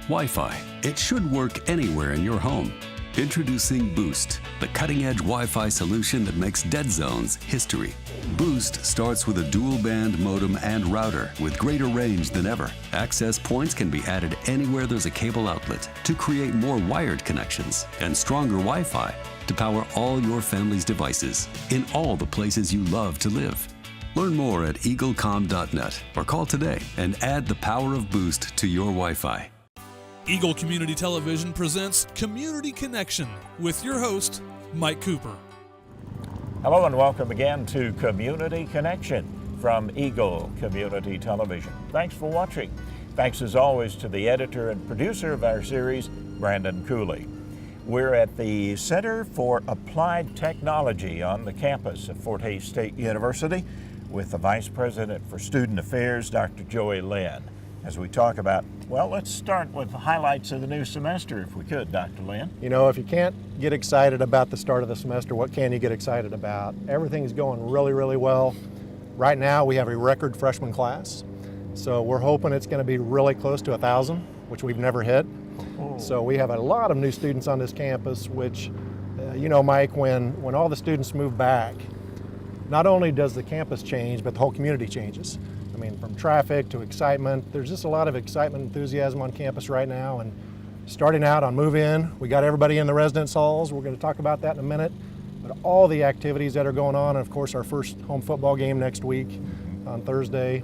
Wi-Fi. It should work anywhere in your home. Introducing Boost, the cutting-edge Wi-Fi solution that makes dead zones history. Boost starts with a dual-band modem and router with greater range than ever. Access points can be added anywhere there's a cable outlet to create more wired connections and stronger Wi-Fi to power all your family's devices in all the places you love to live. Learn more at eaglecom.net or call today and add the power of Boost to your Wi-Fi. Eagle Community Television presents Community Connection with your host, Mike Cooper. Hello and welcome again to Community Connection from Eagle Community Television. Thanks for watching. Thanks as always to the editor and producer of our series, Brandon Cooley. We're at the Center for Applied Technology on the campus of Fort Hays State University with the Vice President for Student Affairs, Dr. Joey Linn, as we talk about, well, let's start with the highlights of the new semester, if we could, Dr. Linn. You know, if you can't get excited about the start of the semester, what can you get excited about? Everything's going really, really well. Right now, we have a record freshman class, so we're hoping it's going to be really close to 1,000, which we've never hit. Oh. So we have a lot of new students on this campus, which, you know, Mike, when all the students move back, not only does the campus change, but the whole community changes. I mean, from traffic to excitement, there's just a lot of excitement and enthusiasm on campus right now. And starting out on move-in, we got everybody in the residence halls. We're going to talk about that in a minute. But all the activities that are going on, and of course our first home football game next week on Thursday,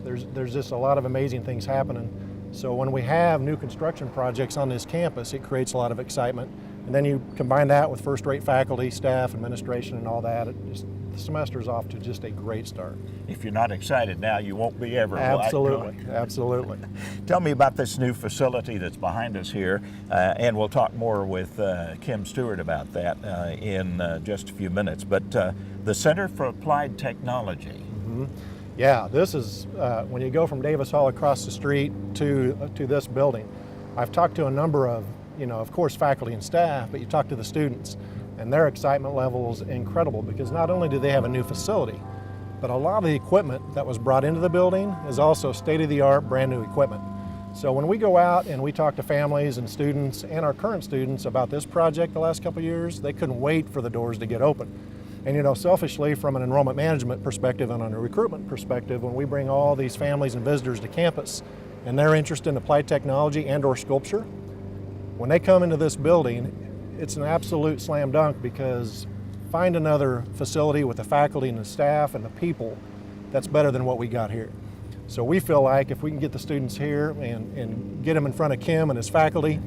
there's just a lot of amazing things happening. So when we have new construction projects on this campus, it creates a lot of excitement. And then you combine that with first-rate faculty, staff, administration, and all that. The semester's off to just a great start. If you're not excited now, you won't be ever. Absolutely, absolutely. Tell me about this new facility that's behind us here, and we'll talk more with Kim Stewart about that in just a few minutes. But the Center for Applied Technology. Mm-hmm. Yeah, this is when you go from Davis Hall across the street to this building. I've talked to a number of, you know, of course, faculty and staff, but you talk to the students, and their excitement level is incredible because not only do they have a new facility, but a lot of the equipment that was brought into the building is also state-of-the-art, brand new equipment. So when we go out and we talk to families and students and our current students about this project the last couple of years, they couldn't wait for the doors to get open. And you know, selfishly, from an enrollment management perspective and on a recruitment perspective, when we bring all these families and visitors to campus and they're interested in applied technology and or sculpture, when they come into this building, it's an absolute slam dunk because find another facility with the faculty and the staff and the people that's better than what we got here. So we feel like if we can get the students here and get them in front of Kim and his faculty,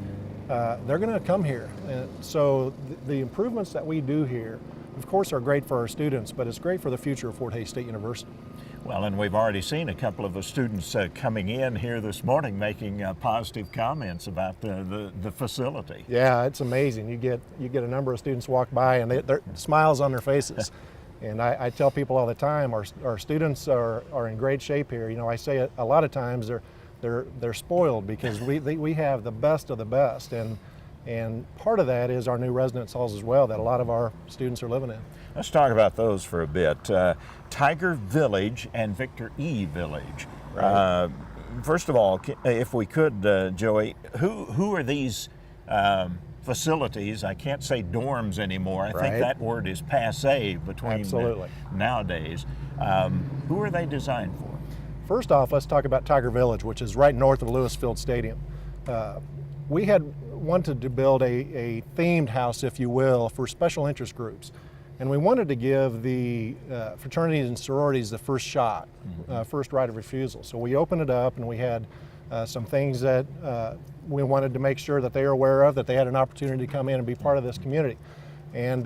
they're going to come here. And so the improvements that we do here, of course, are great for our students, but it's great for the future of Fort Hays State University. Well, and we've already seen a couple of the students coming in here this morning making positive comments about the facility. Yeah, it's amazing. You get a number of students walk by and they're smiles on their faces. And I tell people all the time, our students are in great shape here. You know, I say it a lot of times, they're spoiled because we have the best of the best. And part of that is our new residence halls as well that a lot of our students are living in. Let's talk about those for a bit. Tiger Village and Victor E. Village. Right. First of all, if we could, Joey, who are these facilities? I can't say dorms anymore. I think that word is passé between nowadays. Who are they designed for? First off, let's talk about Tiger Village, which is right north of Lewis Field Stadium. We had wanted to build a themed house, if you will, for special interest groups. And we wanted to give the fraternities and sororities the first shot, first right of refusal. So we opened it up and we had some things that we wanted to make sure that they are aware of, that they had an opportunity to come in and be part of this community. And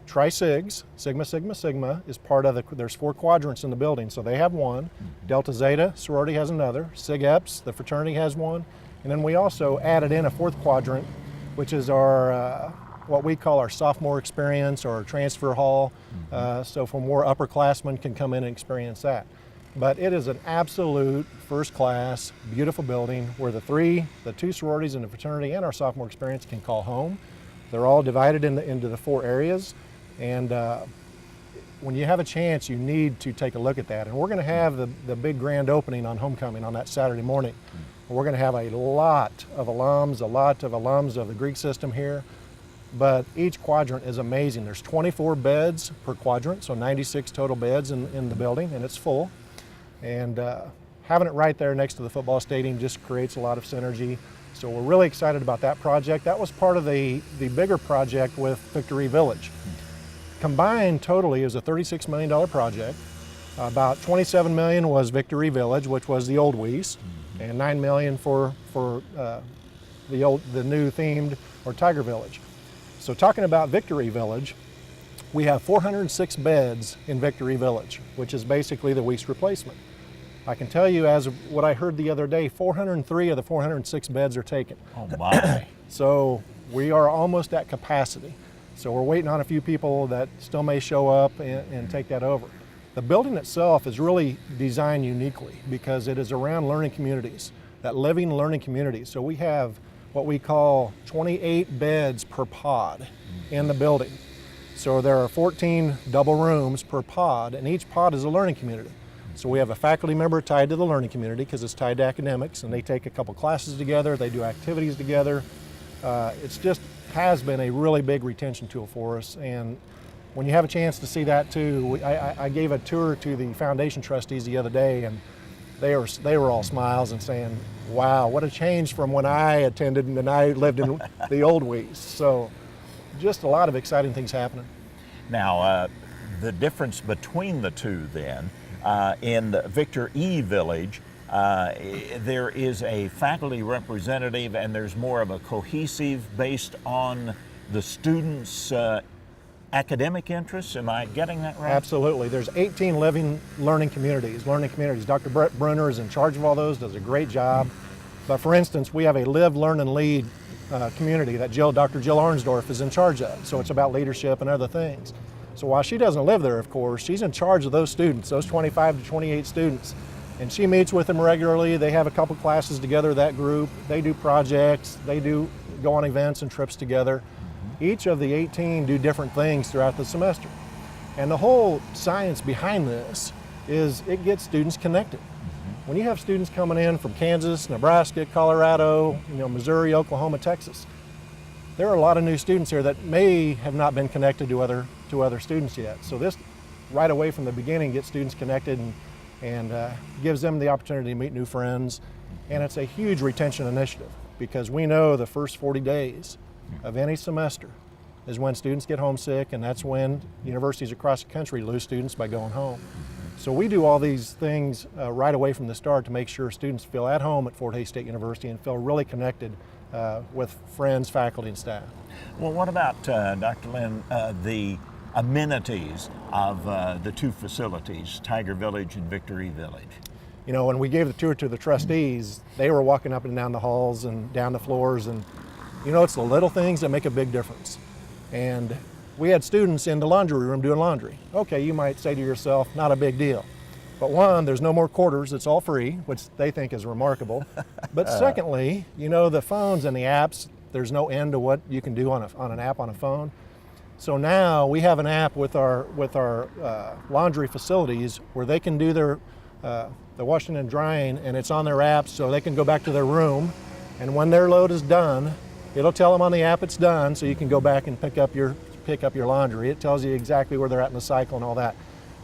Tri-Sigs, Sigma, Sigma, Sigma, is part of there's 4 quadrants in the building. So they have one, Delta Zeta, sorority has another, Sig Eps, the fraternity has one. And then we also added in a 4th quadrant, which is our what we call our sophomore experience or transfer hall. So for more upperclassmen can come in and experience that. But it is an absolute first class, beautiful building where the 2 sororities and the fraternity and our sophomore experience can call home. They're all divided into the 4 areas. And when you have a chance, you need to take a look at that. And we're going to have the big grand opening on homecoming on that Saturday morning. We're going to have a lot of alums of the Greek system here, but each quadrant is amazing. There's 24 beds per quadrant, so 96 total beds in the building, and it's full. And having it right there next to the football stadium just creates a lot of synergy. So we're really excited about that project. That was part of the bigger project with Victory Village. Combined totally is a $36 million project. About $27 million was Victory Village, which was the old Weiss, and $9 million for the new themed or Tiger Village. So talking about Victory Village, we have 406 beds in Victory Village, which is basically the Weiss replacement. I can tell you, as of what I heard the other day, 403 of the 406 beds are taken. Oh my. So we are almost at capacity. So we're waiting on a few people that still may show up and take that over. The building itself is really designed uniquely because it is around learning communities, that living learning community. So we have what we call 28 beds per pod in the building. So there are 14 double rooms per pod, and each pod is a learning community. So we have a faculty member tied to the learning community because it's tied to academics, and they take a couple classes together, they do activities together. It's just has been a really big retention tool for us. And when you have a chance to see that too, I gave a tour to the foundation trustees the other day, and they were all smiles and saying, wow, what a change from when I attended and I lived in the old Weiss. So just a lot of exciting things happening. Now, the difference between the two then, in Victor E. Village, there is a faculty representative and there's more of a cohesive based on the students' academic interests. Am I getting that right? Absolutely. There's 18 living learning communities. Dr. Brett Brunner is in charge of all those, does a great job. But for instance, we have a Live, Learn, and Lead community that Dr. Jill Arnsdorf is in charge of. So it's about leadership and other things. So while she doesn't live there, of course, she's in charge of those students, those 25 to 28 students. And she meets with them regularly. They have a couple classes together, that group. They do projects. They go on events and trips together. Each of the 18 do different things throughout the semester. And the whole science behind this is it gets students connected. When you have students coming in from Kansas, Nebraska, Colorado, Missouri, Oklahoma, Texas, there are a lot of new students here that may have not been connected to other students yet. So this, right away from the beginning, gets students connected and gives them the opportunity to meet new friends. And it's a huge retention initiative because we know the first 40 days of any semester is when students get homesick, and that's when universities across the country lose students by going home. So we do all these things right away from the start to make sure students feel at home at Fort Hays State University and feel really connected with friends, faculty, and staff. Well, what about, Dr. Linn, the amenities of the two facilities, Tiger Village and Victory Village? When we gave the tour to the trustees, they were walking up and down the halls and down the floors, and it's the little things that make a big difference. And we had students in the laundry room doing laundry. Okay, you might say to yourself, not a big deal. But one, there's no more quarters, it's all free, which they think is remarkable. But secondly, the phones and the apps, there's no end to what you can do on an app on a phone. So now we have an app with our laundry facilities where they can do their the washing and drying, and it's on their app, so they can go back to their room, and when their load is done, it'll tell them on the app it's done, so you can go back and pick up your laundry. It tells you exactly where they're at in the cycle and all that.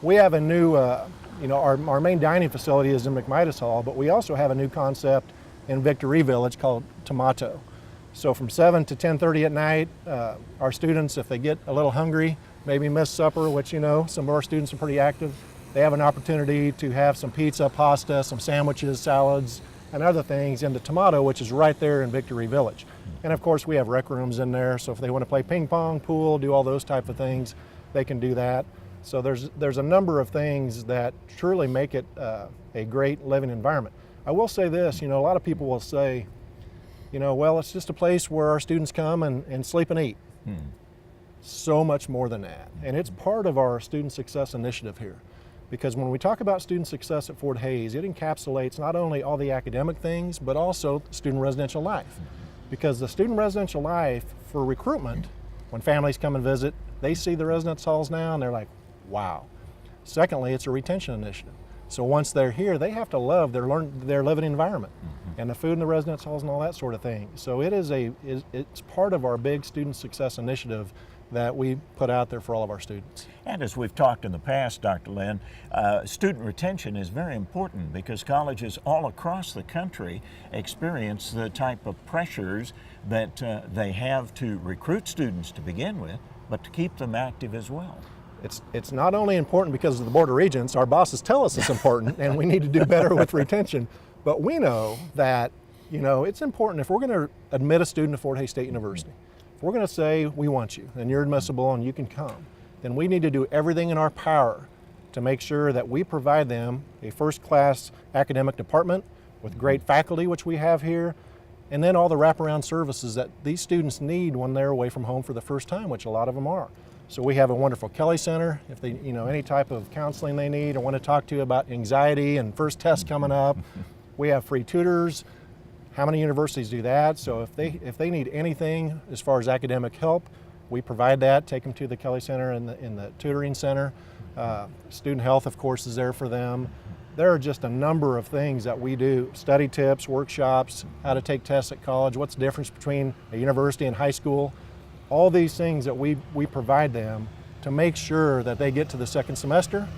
We have a new, our main dining facility is in McMidas Hall, but we also have a new concept in Victory Village called Tomato. So from 7 to 10:30 at night, our students, if they get a little hungry, maybe miss supper, which some of our students are pretty active, they have an opportunity to have some pizza, pasta, some sandwiches, salads, and other things in the Tomato, which is right there in Victory Village. And of course we have rec rooms in there, so if they want to play ping pong, pool, do all those type of things, they can do that. So there's a number of things that truly make it a great living environment. I will say this, a lot of people will say, well, it's just a place where our students come and sleep and eat. So much more than that. And it's part of our student success initiative here. Because when we talk about student success at Fort Hays, it encapsulates not only all the academic things, but also student residential life. Because the student residential life for recruitment, when families come and visit, they see the residence halls now and they're like, wow. Secondly, it's a retention initiative. So once they're here, they have to love their living environment and the food in the residence halls and all that sort of thing. So it's part of our big student success initiative that we put out there for all of our students. And as we've talked in the past, Dr. Linn, student retention is very important because colleges all across the country experience the type of pressures that they have to recruit students to begin with, but to keep them active as well. It's not only important because of the Board of Regents, our bosses tell us it's important and we need to do better with retention, but we know that, it's important if we're going to admit a student to Fort Hays State University. If we're going to say we want you and you're admissible and you can come, then we need to do everything in our power to make sure that we provide them a first-class academic department with great faculty, which we have here, and then all the wraparound services that these students need when they're away from home for the first time, which a lot of them are. So we have a wonderful Kelly Center. If they, any type of counseling they need or want to talk to you about anxiety and first test coming up, we have free tutors. How many universities do that? So if they need anything as far as academic help, we provide that. Take them to the Kelly Center and the tutoring center. Student health, of course, is there for them. There are just a number of things that we do. Study tips, workshops, how to take tests at college, what's the difference between a university and high school. All these things that we provide them to make sure that they get to the second semester,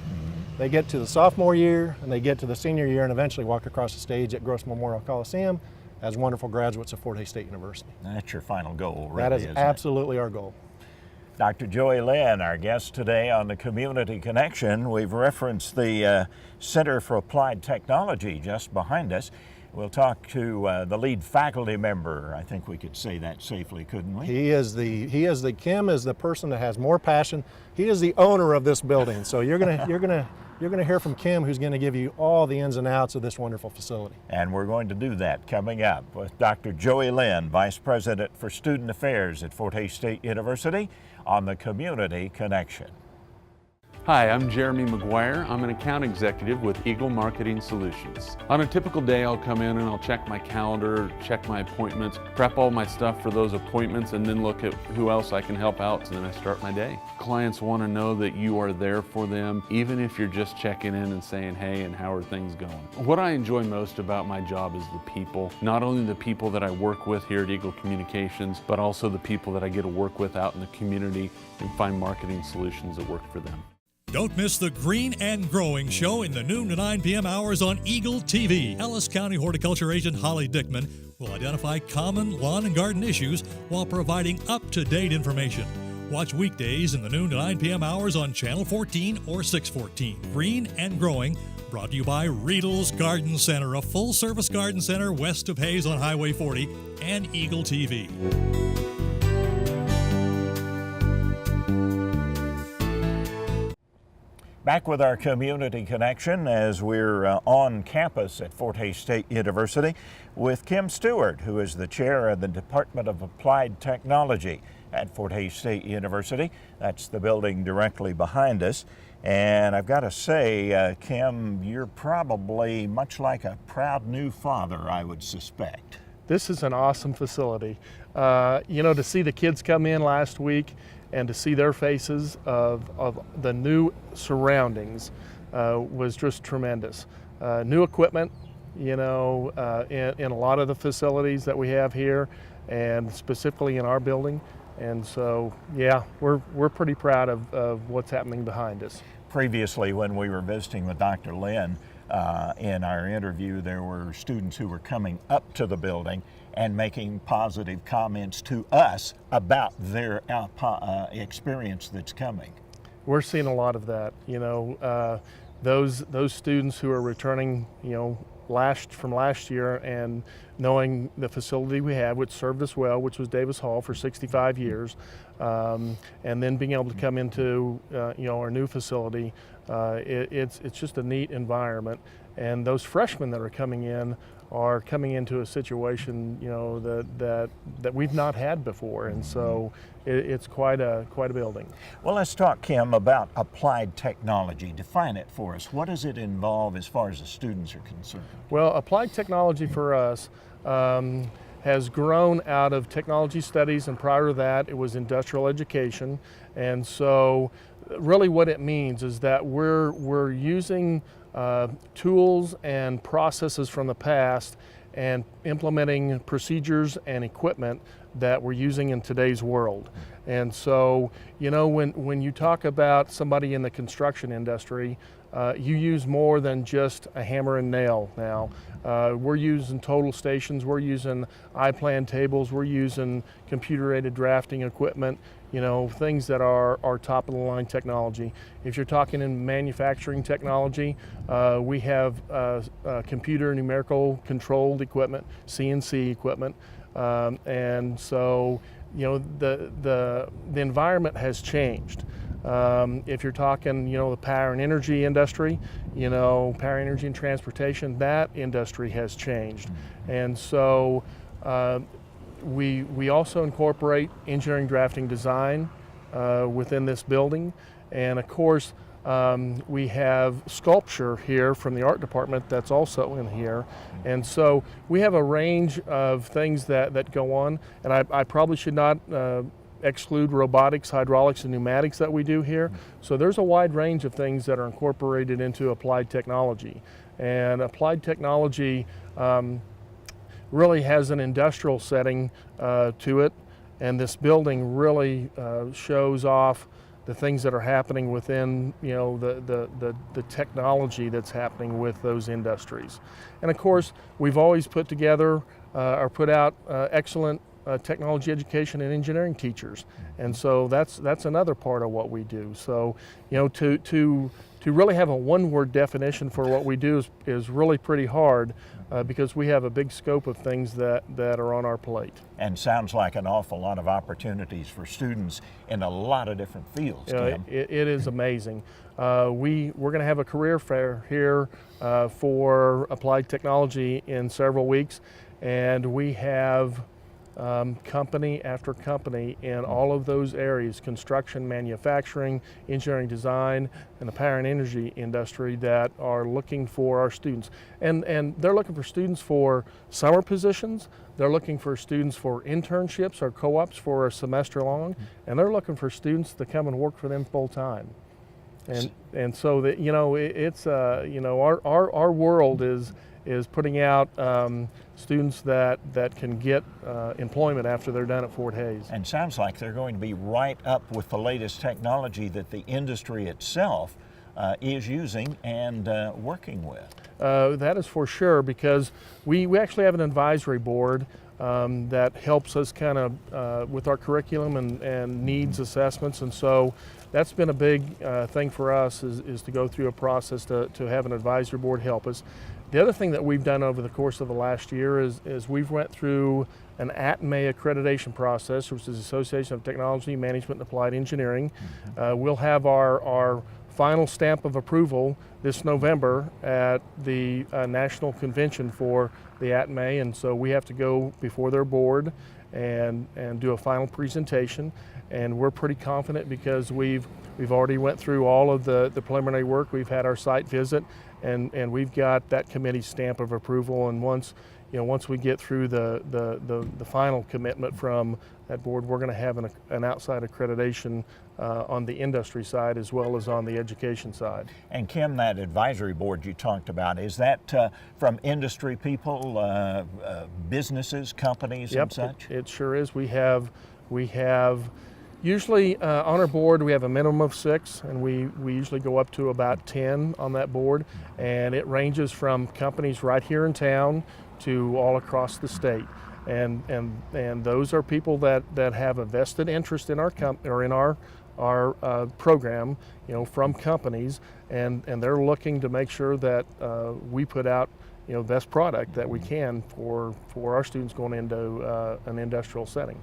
they get to the sophomore year, and they get to the senior year and eventually walk across the stage at Gross Memorial Coliseum as wonderful graduates of Fort Hays State University. That's your final goal, really, that is isn't absolutely our goal. Dr. Joey Linn, our guest today on the Community Connection. We've referenced the Center for Applied Technology just behind us. We'll talk to the lead faculty member. I think we could say that safely, couldn't we? Kim is the person that has more passion. He is the owner of this building. So you're gonna hear from Kim, who's gonna give you all the ins and outs of this wonderful facility. And we're going to do that coming up with Dr. Joey Linn, Vice President for Student Affairs at Fort Hays State University on the Community Connection. Hi, I'm Jeremy McGuire. I'm an account executive with Eagle Marketing Solutions. On a typical day, I'll come in and I'll check my calendar, check my appointments, prep all my stuff for those appointments, and then look at who else I can help out, and then I start my day. Clients want to know that you are there for them, even if you're just checking in and saying, hey, and how are things going? What I enjoy most about my job is the people. Not only the people that I work with here at Eagle Communications, but also the people that I get to work with out in the community and find marketing solutions that work for them. Don't miss the Green and Growing Show in the noon to 9 p.m. hours on Eagle TV. Ellis County Horticulture Agent Holly Dickman will identify common lawn and garden issues while providing up-to-date information. Watch weekdays in the noon to 9 p.m. hours on Channel 14 or 614. Green and Growing, brought to you by Riedel's Garden Center, a full-service garden center west of Hays on Highway 40, and Eagle TV. Back with our Community Connection as we're on campus at Fort Hays State University with Kim Stewart, who is the chair of the Department of Applied Technology at Fort Hays State University. That's the building directly behind us. And I've got to say, Kim, you're probably much like a proud new father, I would suspect. This is an awesome facility. To see the kids come in last week and to see their faces of the new surroundings was just tremendous. New equipment, in a lot of the facilities that we have here, and specifically in our building. And so, yeah, we're pretty proud of what's happening behind us. Previously, when we were visiting with Dr. Linn, in our interview, there were students who were coming up to the building and making positive comments to us about their experience that's coming. We're seeing a lot of that. Those students who are returning, from last year and knowing the facility we had, which served us well, which was Davis Hall for 65 years, and then being able to come into our new facility, it's just a neat environment. And those freshmen that are coming into a situation that we've not had before, and so it's quite a building. Well, let's talk, Kim, about applied technology. Define it for us. What does it involve as far as the students are concerned? Well, applied technology for us has grown out of technology studies, and prior to that it was industrial education. And so really what it means is that we're using tools and processes from the past and implementing procedures and equipment that we're using in today's world. And so, you know, when you talk about somebody in the construction industry, you use more than just a hammer and nail now. We're using total stations, we're using I-plan tables, we're using computer-aided drafting equipment, you know, things that are top of the line technology. If you're talking in manufacturing technology, we have computer numerical controlled equipment, CNC equipment. And so, you know, the environment has changed. If you're talking, you know, the power and energy industry, you know, power, energy, and transportation, that industry has changed. And so we also incorporate engineering, drafting, design within this building. And of course, we have sculpture here from the art department that's also in here. And so we have a range of things that go on. And I probably should not exclude robotics, hydraulics, and pneumatics that we do here. So there's a wide range of things that are incorporated into applied technology. And applied technology really has an industrial setting to it. And this building really shows off the things that are happening within, you know, the technology that's happening with those industries. And of course, we've always put together or put out excellent technology education and engineering teachers. And so that's another part of what we do. So, you know, to really have a one-word definition for what we do is really pretty hard because we have a big scope of things that are on our plate. And sounds like an awful lot of opportunities for students in a lot of different fields, Tim. It is amazing. We're going to have a career fair here for applied technology in several weeks, and we have company after company in all of those areas, construction, manufacturing, engineering, design, and the power and energy industry, that are looking for our students. And they're looking for students for summer positions, they're looking for students for internships or co-ops for a semester long, and they're looking for students to come and work for them full time. And so that, you know, it's you know, our world is putting out students that can get employment after they're done at Fort Hays. And sounds like they're going to be right up with the latest technology that the industry itself is using and working with. That is for sure, because we actually have an advisory board that helps us kind of with our curriculum and needs assessments. And so that's been a big thing for us is to go through a process to have an advisory board help us. The other thing that we've done over the course of the last year is we've went through an ATME accreditation process, which is the Association of Technology, Management, and Applied Engineering. We'll have our final stamp of approval this November at the National Convention for the ATME, and so we have to go before their board and do a final presentation. And we're pretty confident because we've already went through all of the preliminary work. We've had our site visit, and we've got that committee's stamp of approval. And once we get through the final commitment from that board, we're going to have an outside accreditation on the industry side as well as on the education side. And Kim, that advisory board you talked about, is that from industry people, businesses, companies, Yep, and such? It sure is. We have usually on our board we have a minimum of 6, and we usually go up to about 10 on that board, and it ranges from companies right here in town to all across the state. And those are people that have a vested interest in our program, you know, from companies, and they're looking to make sure that we put out, you know, best product that we can for our students going into an industrial setting.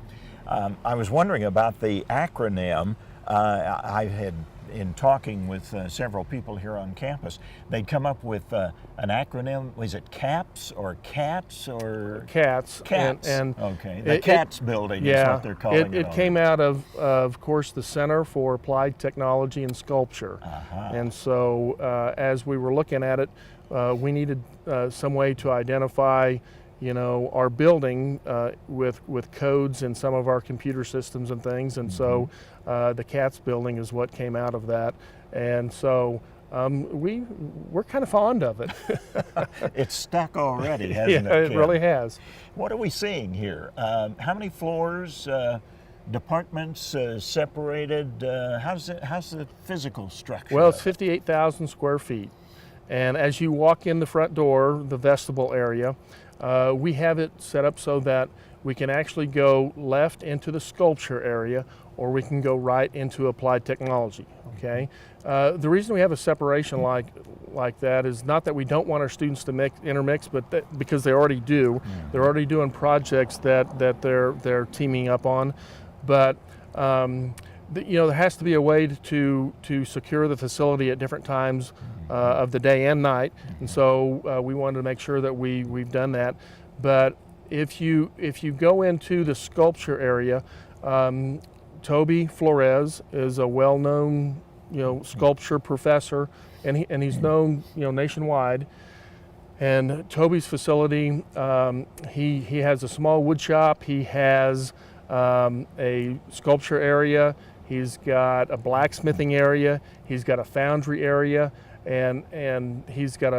I was wondering about the acronym. I had, in talking with several people here on campus, they'd come up with an acronym. Was it CAPS or CATS or? CATS. CATS. And okay, the CATS building is what they're calling it. It came out of course, the Center for Applied Technology and Sculpture. And so as we were looking at it, we needed some way to identify, our building with codes in some of our computer systems and things. And so the CATS building is what came out of that. And so we're kind of fond of it. It's stuck already, hasn't Yeah, it, it Kim? really has. What are we seeing here? How many floors, departments separated? How's the physical structure? Well, it's of it? 58,000 square feet. And as you walk in the front door, the vestibule area, we have it set up so that we can actually go left into the sculpture area, or we can go right into applied technology, okay? The reason we have a separation like that is not that we don't want our students to intermix, but because they already do. They're already doing projects that they're teaming up on. But there has to be a way to secure the facility at different times of the day and night, and so we wanted to make sure that we've done that. But if you go into the sculpture area, Toby Flores is a well-known sculpture professor, and he's known nationwide. And Toby's facility, he has a small wood shop. He has a sculpture area. He's got a blacksmithing area. He's got a foundry area, and he's got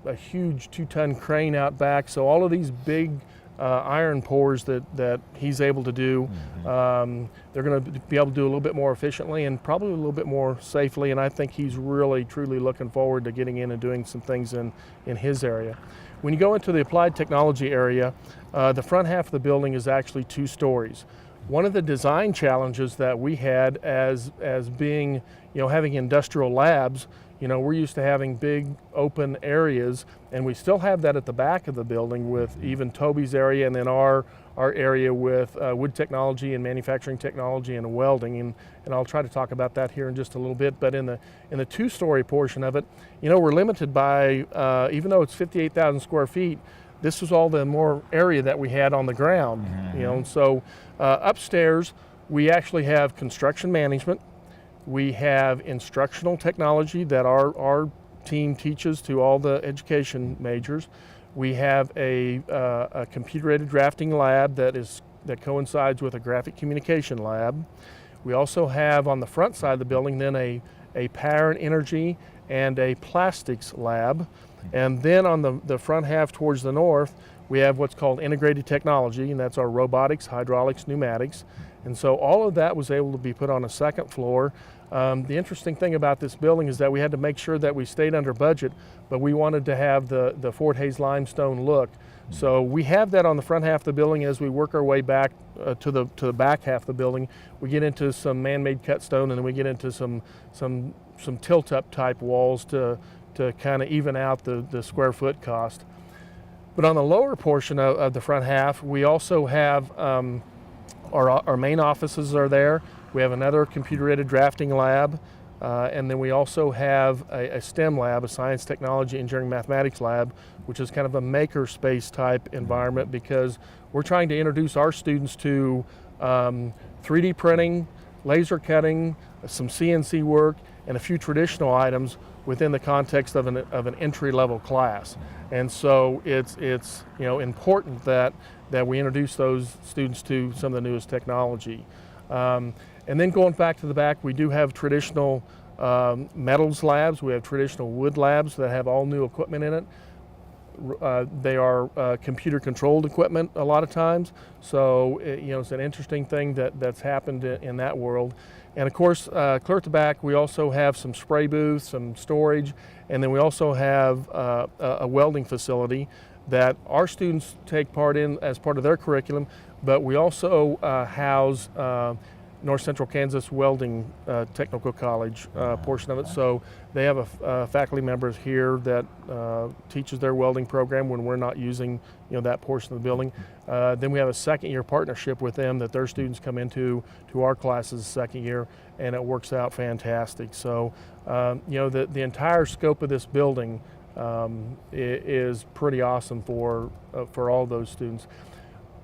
a huge 2-ton crane out back. So all of these big iron pours that he's able to do, they're going to be able to do a little bit more efficiently and probably a little bit more safely. And I think he's really, truly looking forward to getting in and doing some things in his area. When you go into the applied technology area, the front half of the building is actually 2 stories. One of the design challenges that we had as being, having industrial labs, we're used to having big open areas, and we still have that at the back of the building with even Toby's area, and then our area with wood technology and manufacturing technology and welding, and I'll try to talk about that here in just a little bit. But in the 2-story portion of it, we're limited by, even though it's 58,000 square feet, this was all the more area that we had on the ground. And so upstairs we actually have construction management. We have instructional technology that our team teaches to all the education majors. We have a computer-aided drafting lab that coincides with a graphic communication lab. We also have on the front side of the building then a power and energy and a plastics lab. And then on the front half towards the north, we have what's called integrated technology, and that's our robotics, hydraulics, pneumatics. And so all of that was able to be put on a second floor. The interesting thing about this building is that we had to make sure that we stayed under budget, but we wanted to have the Fort Hays limestone look. So we have that on the front half of the building. As we work our way back to the back half of the building, we get into some man-made cut stone, and then we get into some tilt-up type walls to kind of even out the square foot cost. But on the lower portion of the front half, we also have our main offices are there. We have another computer-aided drafting lab, and then we also have a STEM lab, a science, technology, engineering, mathematics lab, which is kind of a maker space type environment, because we're trying to introduce our students to 3D printing, laser cutting, some CNC work, and a few traditional items within the context of an entry-level class. And so it's important that we introduce those students to some of the newest technology. And then going back to the back, we do have traditional metals labs. We have traditional wood labs that have all new equipment in it. They are computer-controlled equipment a lot of times. So it's an interesting thing that's happened in that world. And of course, clear at the back, we also have some spray booths, some storage, and then we also have a welding facility that our students take part in as part of their curriculum, but we also house North Central Kansas Welding Technical College portion of it. So they have a faculty member here that teaches their welding program when we're not using that portion of the building. Then we have a second-year partnership with them that their students come into our classes second year, and it works out fantastic. So the entire scope of this building is pretty awesome for all those students.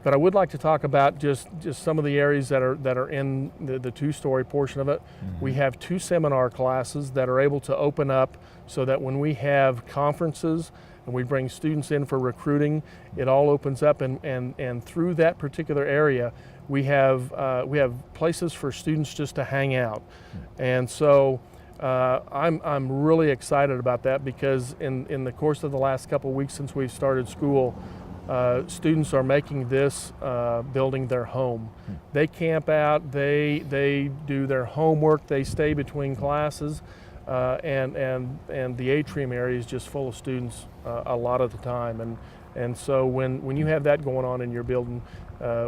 But I would like to talk about just some of the areas that are in the two-story portion of it. We have 2 seminar classes that are able to open up so that when we have conferences and we bring students in for recruiting, it all opens up, and through that particular area, we have places for students just to hang out. And so I'm really excited about that, because in the course of the last couple of weeks since we've started school, students are making this building their home. They camp out, they do their homework, they stay between classes, and the atrium area is just full of students a lot of the time. And so when you have that going on in your building,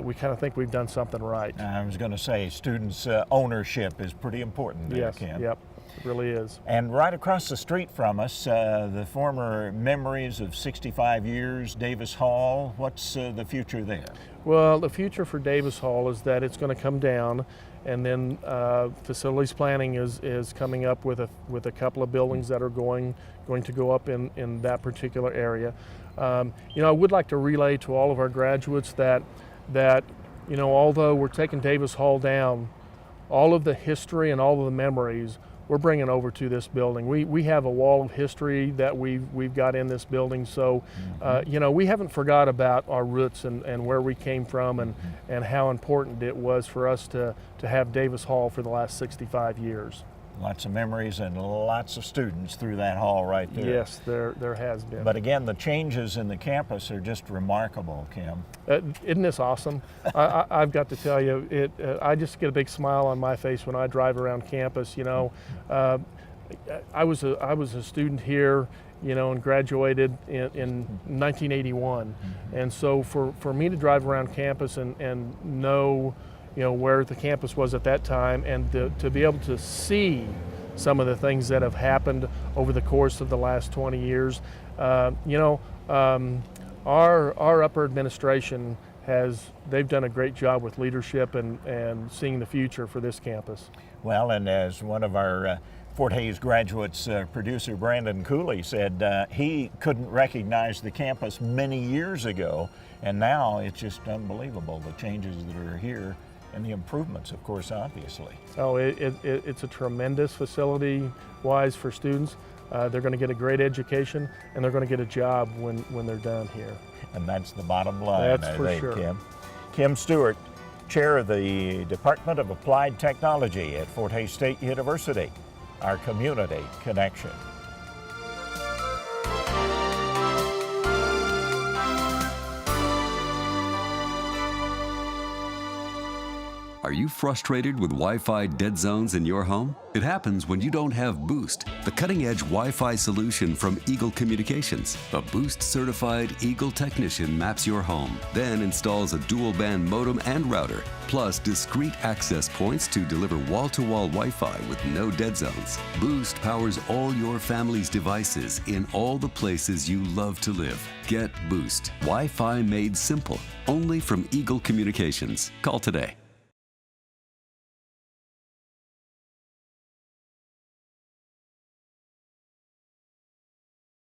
we kind of think we've done something right. I was going to say, students' ownership is pretty important there, Yes, Kim. yep, it really is. And right across the street from us, the former memories of 65 years, Davis Hall. What's the future there? Well, the future for Davis Hall is that it's going to come down, and then facilities planning is coming up with a couple of buildings that are going to go up in that particular area. I would like to relay to all of our graduates that although we're taking Davis Hall down, all of the history and all of the memories we're bringing over to this building. We have a wall of history that we've got in this building, so we haven't forgot about our roots and where we came from, and how important it was for us to have Davis Hall for the last 65 years. Lots of memories and lots of students through that hall right there. Yes, there has been. But again, the changes in the campus are just remarkable, Kim. Isn't this awesome? I've got to tell you, I just get a big smile on my face when I drive around campus. I was a student here, and graduated in 1981, and so for me to drive around campus and know where the campus was at that time, and to be able to see some of the things that have happened over the course of the last 20 years. Our upper administration they've done a great job with leadership and seeing the future for this campus. Well, and as one of our Fort Hays graduates, producer Brandon Cooley said, he couldn't recognize the campus many years ago, and now it's just unbelievable, the changes that are here. And the improvements, of course, obviously. Oh, it's a tremendous facility-wise for students. They're going to get a great education, and they're going to get a job when they're done here. And that's the bottom line, That's for sure. Kim. Kim Stewart, Chair of the Department of Applied Technology at Fort Hays State University, our Community Connection. Are you frustrated with Wi-Fi dead zones in your home? It happens when you don't have Boost, the cutting-edge Wi-Fi solution from Eagle Communications. A Boost-certified Eagle technician maps your home, then installs a dual-band modem and router, plus discrete access points to deliver wall-to-wall Wi-Fi with no dead zones. Boost powers all your family's devices in all the places you love to live. Get Boost. Wi-Fi made simple. Only from Eagle Communications. Call today.